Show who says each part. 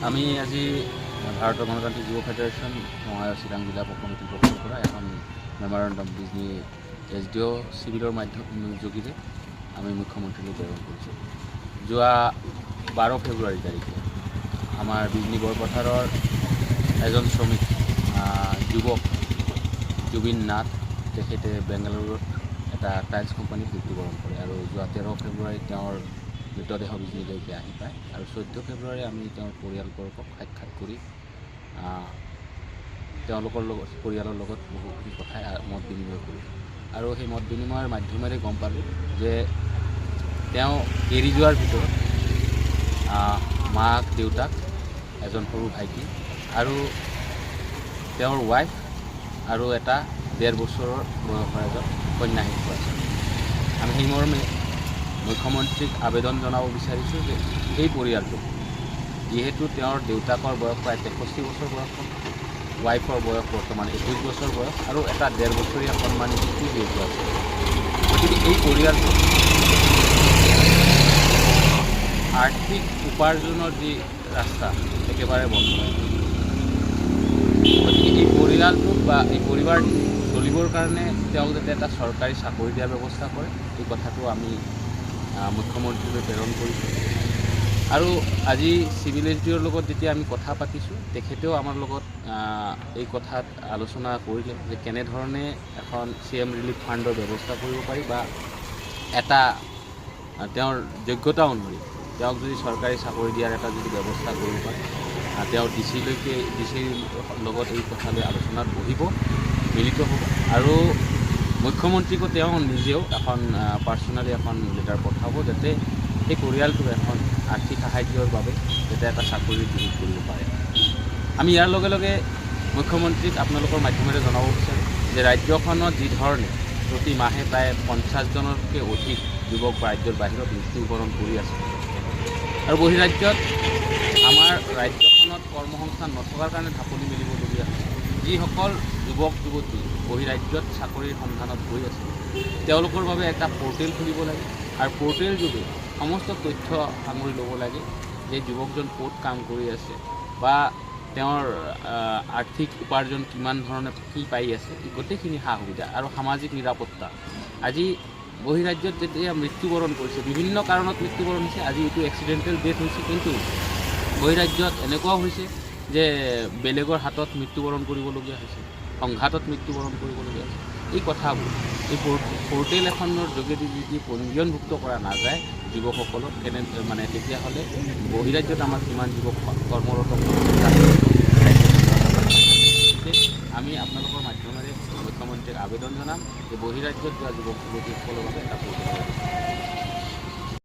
Speaker 1: আমি আজি ভাৰতৰ গণতান্ত্ৰিক যুৱ ফেডাৰেশ্যন চিৰাং জিলা কমিটিৰ পক্ষৰ পৰা এখন মেমৰেণ্ডম বিজনী SDO চিভিলৰ যোগেৰে আমি মুখ্যমন্ত্ৰীলৈ প্ৰেৰণ কৰিছোঁ। যোৱা 12 ফেব্ৰুৱাৰী তাৰিখে আমাৰ বিজনী বৰপথাৰৰ এজন শ্ৰমিক যুৱক জুবিন নাথ তেখেতে বেংগালুৰুত এটা টাইলছ কোম্পানীত মৃত্যুবৰণ কৰে আৰু যোৱা 13 ফেব্ৰুৱাৰী তেওঁৰ মৃতদেহ বিজনীলৈকে আহি পায় আৰু 14 ফেব্ৰুৱাৰী আমি তেওঁৰ পৰিয়ালবৰ্গক সাক্ষাৎ কৰি তেওঁলোকৰ লগত পৰিয়ালৰ লগত বহুখিনি কথাই মত বিনিময় কৰিলোঁ আৰু সেই মত বিনিময়ৰ মাধ্যমেৰে গম পালোঁ যে তেওঁ এৰি যোৱাৰ ভিতৰত মাক দেউতাক এজন সৰু ভাইটি আৰু তেওঁৰ ৱাইফ আৰু এটা 1.5 বছৰৰ বয়সৰ এজন কন্যা শিশু আছে। আমি সেই মৰ্মে মুখ্যমন্ত্ৰীক আবেদন জনাব বিচাৰিছোঁ যে এই পৰিয়ালটো যিহেতু তেওঁৰ দেউতাকৰ বয়স প্ৰায় 63 বছৰ বয়স, ৱাইফৰ বয়স বৰ্তমান 21 বছৰ বয়স আৰু এটা 1.5 বছৰীয়া কণমানি শিশু যিহেতু আছে, গতিকে এই পৰিয়ালটো আৰ্থিক উপাৰ্জনৰ যি ৰাস্তা একেবাৰে বন্ধ হৈ গ'ল। গতিকে এই পৰিয়ালটোক বা এই পৰিবাৰটো চলিবৰ কাৰণে তেওঁক যাতে এটা চৰকাৰী চাকৰি দিয়াৰ ব্যৱস্থা কৰে, এই কথাটো আমি মুখ্যমন্ত্ৰীলৈ প্ৰেৰণ কৰিছোঁ। আৰু আজি চিভিল SDOৰ লগত যেতিয়া আমি কথা পাতিছোঁ, তেখেতেও আমাৰ লগত এই কথাত আলোচনা কৰিলে যে কেনেধৰণে এখন CM ৰিলিফ ফাণ্ডৰ ব্যৱস্থা কৰিব পাৰি বা এটা তেওঁৰ যোগ্যতা অনুসৰি তেওঁক যদি চৰকাৰী চাকৰি দিয়াৰ এটা যদি ব্যৱস্থা কৰিব পাৰে, তেওঁ DCৰ লগত এই কথালৈ আলোচনাত বহিব, মিলিত হ'ব আৰু মুখ্যমন্ত্ৰীকো তেওঁ নিজেও এখন পাৰ্চনেলি এখন লেটাৰ পঠাব যাতে এই পৰিয়ালটোক এখন আৰ্থিক সাহায্যৰ বাবে যাতে এটা চাকৰি সুযোগ কৰিব পাৰে। আমি ইয়াৰ লগে লগে মুখ্যমন্ত্ৰীক আপোনালোকৰ মাধ্যমেৰে জনাব বিচাৰোঁ যে ৰাজ্যখনত যি ধৰণে প্ৰতি মাহে প্ৰায় 50জনতকৈ অধিক যুৱক ৰাজ্যৰ বাহিৰত মৃত্যুবৰণ কৰি আছে আৰু বহিৰাজ্যত আমাৰ ৰাজ্যখনত কৰ্মসংস্থান নথকাৰ কাৰণে ঢাপলি মেলিবলগীয়া হৈছে। যিসকল যুৱক যুৱতী বহিৰাজ্যত চাকৰিৰ সন্ধানত গৈ আছে, তেওঁলোকৰ বাবে এটা পৰ্টেল খুলিব লাগে আৰু পৰ্টেল যোগে সমস্ত তথ্য সামৰি ল'ব লাগে যে যুৱকজন ক'ত কাম কৰি আছে বা তেওঁৰ আৰ্থিক উপাৰ্জন কিমান ধৰণে কি পাই আছে, গোটেইখিনি সা সুবিধা আৰু সামাজিক নিৰাপত্তা। আজি বহিৰাজ্যত যেতিয়া মৃত্যুবৰণ কৰিছে, বিভিন্ন কাৰণত মৃত্যুবৰণ হৈছে, আজি এইটো এক্সিডেণ্টেল ডেথ হৈছে, কিন্তু বহিৰাজ্যত এনেকুৱাও হৈছে যে বেলেগৰ হাতত মৃত্যুবৰণ কৰিবলগীয়া হৈছে, সংঘাতত মৃত্যুবৰণ কৰিবলগীয়া হৈছে। এই কথাবোৰ এই পৰ্টেল এখনৰ যোগেদি যদি পঞ্জীয়নভুক্ত কৰা নাযায় যুৱকসকলক, তেতিয়াহ'লে বহিৰাজ্যত আমাৰ কিমান যুৱক কৰ্মৰত আমি আপোনালোকৰ মাধ্যমেৰে মুখ্যমন্ত্ৰীক আবেদন জনাম যে বহিৰাজ্যত যোৱা যুৱক যুৱতীসকলৰ বাবে এটা পৰ্টেল